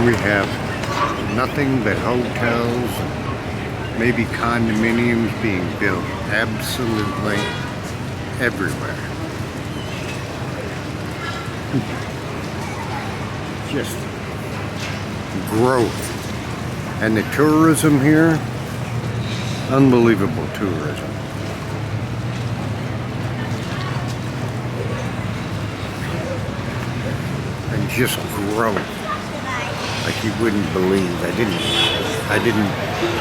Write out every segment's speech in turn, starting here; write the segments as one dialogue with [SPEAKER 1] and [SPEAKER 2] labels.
[SPEAKER 1] we have nothing but hotels, maybe condominiums being built absolutely everywhere. Just growth. And the tourism here, unbelievable tourism. And just growth like you wouldn't believe. I didn't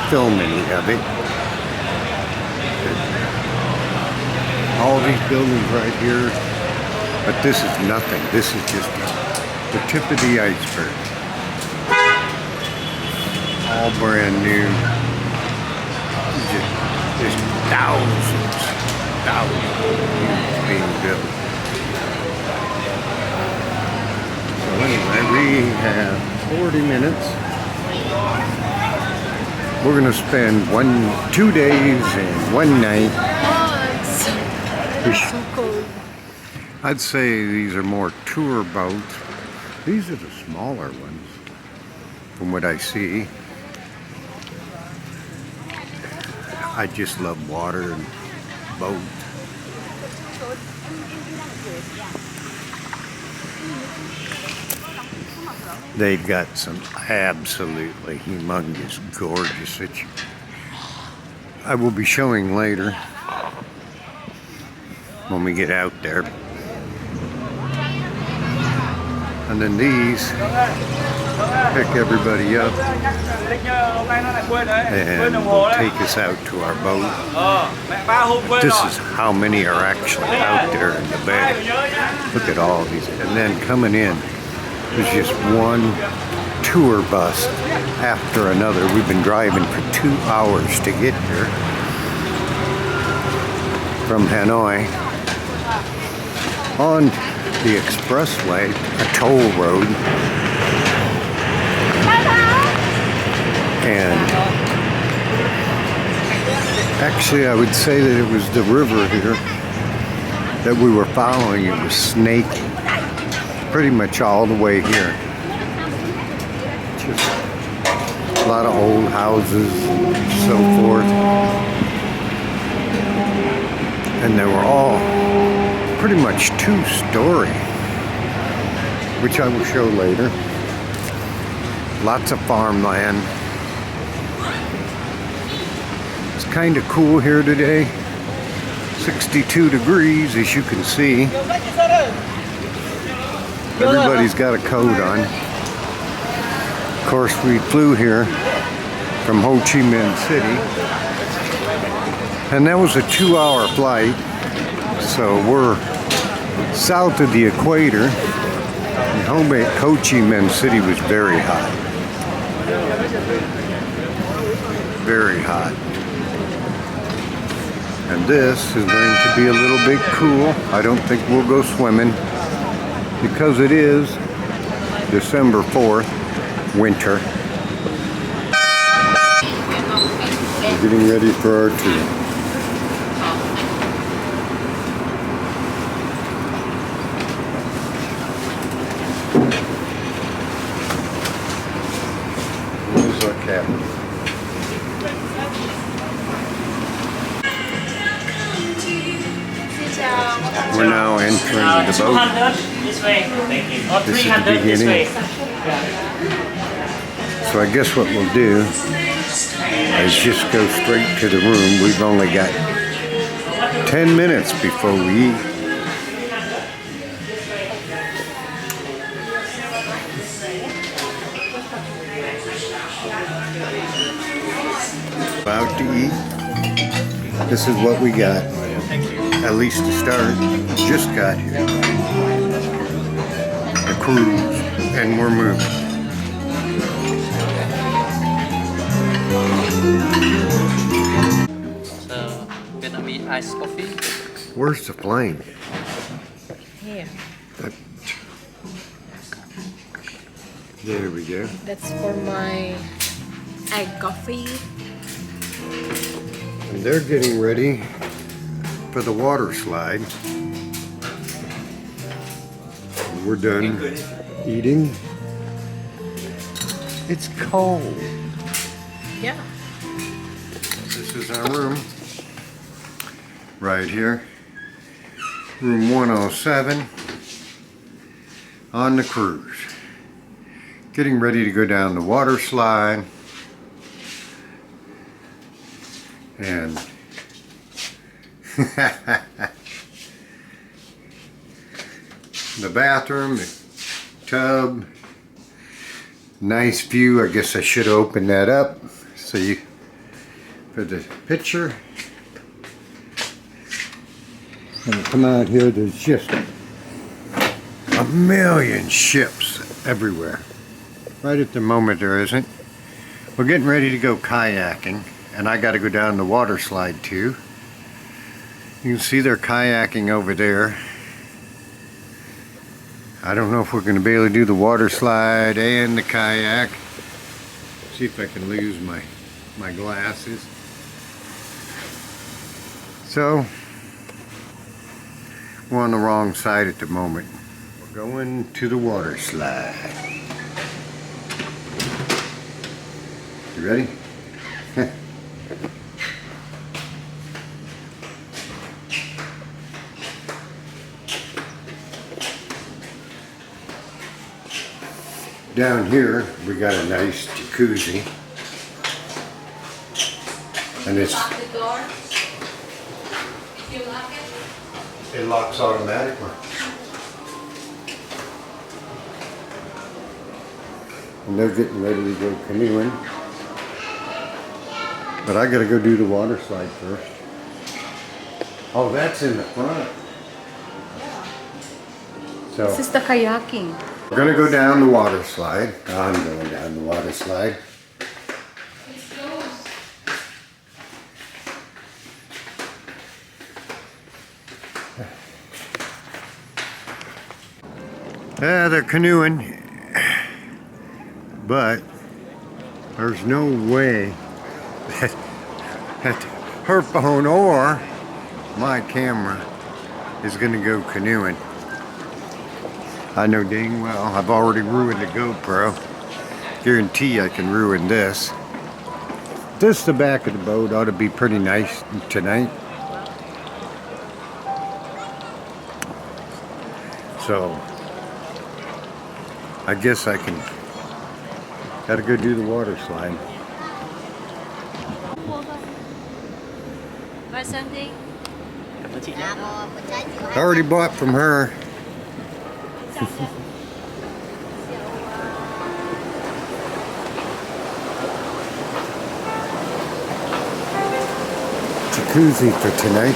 [SPEAKER 1] film any of it. All these buildings right here, but this is nothing. This is just the tip of the iceberg. All brand new. Just thousands being built. So anyway, we have 40 minutes. We're gonna spend 2 days and 1 night.
[SPEAKER 2] It's so cold.
[SPEAKER 1] I'd say these are more tour boats. These are the smaller ones, from what I see. I just love water and boat. They've got some absolutely humongous, gorgeous that I will be showing later when we get out there. And then these pick everybody up and will take us out to our boat. This is how many are actually out there in the bay. Look at all these. And then coming in, there's just one tour bus after another. We've been driving for 2 hours to get here from Hanoi on the expressway, a toll road. And actually I would say that it was the river here that we were following. It was snaking pretty much all the way here. Just a lot of old houses and so forth. And they were all pretty much 2-story, which I will show later. Lots of farmland. It's kind of cool here today. 62 degrees, as you can see. Everybody's got a coat on. Of course, we flew here from Ho Chi Minh City, and that was a 2-hour flight. So we're south of the equator. And Ho Chi Minh City was very hot. Very hot. And this is going to be a little bit cool. I don't think we'll go swimming because it is December 4th, winter. We're getting ready for our tour. Here's our cabin. We're now entering the boat.
[SPEAKER 3] This way. Thank you. Or
[SPEAKER 1] This is the
[SPEAKER 3] 300 this way.
[SPEAKER 1] So I guess what we'll do is just go straight to the room. We've only got 10 minutes before we eat. About to eat. This is what we got. At least to start. Just got here. The cruise, and we're moving.
[SPEAKER 3] So, Vietnamese iced coffee.
[SPEAKER 1] Where's the flame?
[SPEAKER 2] Here.
[SPEAKER 1] There we go.
[SPEAKER 2] That's for my egg coffee.
[SPEAKER 1] And they're getting ready for the water slide. We're done eating. It's cold.
[SPEAKER 2] Yeah.
[SPEAKER 1] This is our room. Right here. Room 107. On the cruise. Getting ready to go down the water slide. And the bathroom, the tub, nice view. I guess I should open that up so you for the picture. And come out here, there's just a million ships everywhere. Right at the moment there isn't. We're getting ready to go kayaking, and I got to go down the water slide too. You can see they're kayaking over there. I don't know if we're going to be able to do the water slide and the kayak. See if I can lose my glasses. So, we're on the wrong side at the moment. We're going to the water slide. You ready? Down here we got a nice jacuzzi, and it's
[SPEAKER 2] Lock the door. If you lock it.
[SPEAKER 1] it locks automatically. And they're getting ready to go canoeing, but I gotta go do the water slide first. Oh, that's in the front. So
[SPEAKER 2] This is the kayaking.
[SPEAKER 1] we're gonna go down the water slide. I'm going down the water slide. Yeah, they're canoeing, but there's no way that her phone or my camera is gonna go canoeing. I know dang well I've already ruined the GoPro. Guarantee I can ruin this. This, the back of the boat, ought to be pretty nice tonight. So I guess I can gotta go do the water slide. I already bought from her. Jacuzzi for tonight.